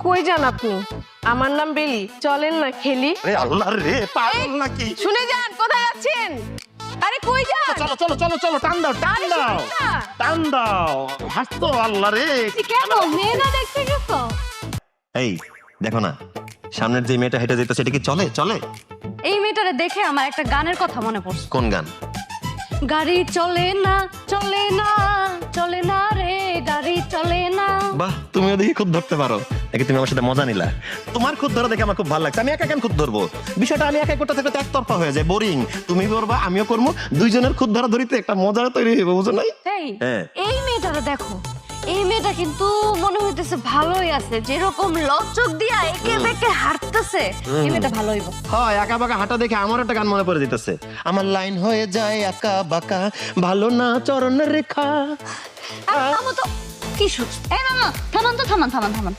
কই যান আপনি? আমার নাম বেলি, চলেন না খেলি। আরে আল্লাহ রে, পাগল নাকি? শুনে যান, কোথায় যাচ্ছেন? আরে কই যান? চলো চলো চলো চলো, টান দাও টান দাও টান দাও, হাসতো আল্লাহ রে। কেন মেয়েরা দেখতে গেছো? এই দেখো না, সামনের যে মেয়েটা হেঁটে যেতে সেটা কি চলে চলে? এই মেয়েটারে দেখে আমার একটা গানের কথা মনে পড়ছে। কোন গান? গাড়ি চলে না চলে না চলে না রে, গাড়ি চলে না। বাহ, তুমিও দেখি খুদ ধরতে পারো। দেখি তুমি আমার সাথে মজা নিলা। তোমার খুদ ধরা দেখে আমার খুব ভালো লাগছে। আমি একা কেন খুদ ধরবো? বিষয়টা আমি একা করতে থাকলে তো একতরফা হয়ে যায়, বোরিং। তুমি করবা, আমিও করবো, দুইজনের খুদ ধরা ধরিতে একটা মজা তৈরি হইবে, বুঝো নাই? এই হ্যাঁ। এই মেয়েটারে দেখো, এই মেয়েটা কিন্তু মনে হইতেছে ভালোই আছে, যেরকম লচক দিয়া একে বেঁকে হাঁটতেছে, এই মেয়েটা ভালো হইব। হয়, আঁকা বাঁকা হাঁটা দেখে আমার একটা গান মনে পড়ে দিতেছে। আমার লাইন হয়ে যায় আঁকা বাঁকা, ভালো না চরণের রেখা। থামো তো, কি শুনছ? এই মামা থামান তো, থামান থামান থামান।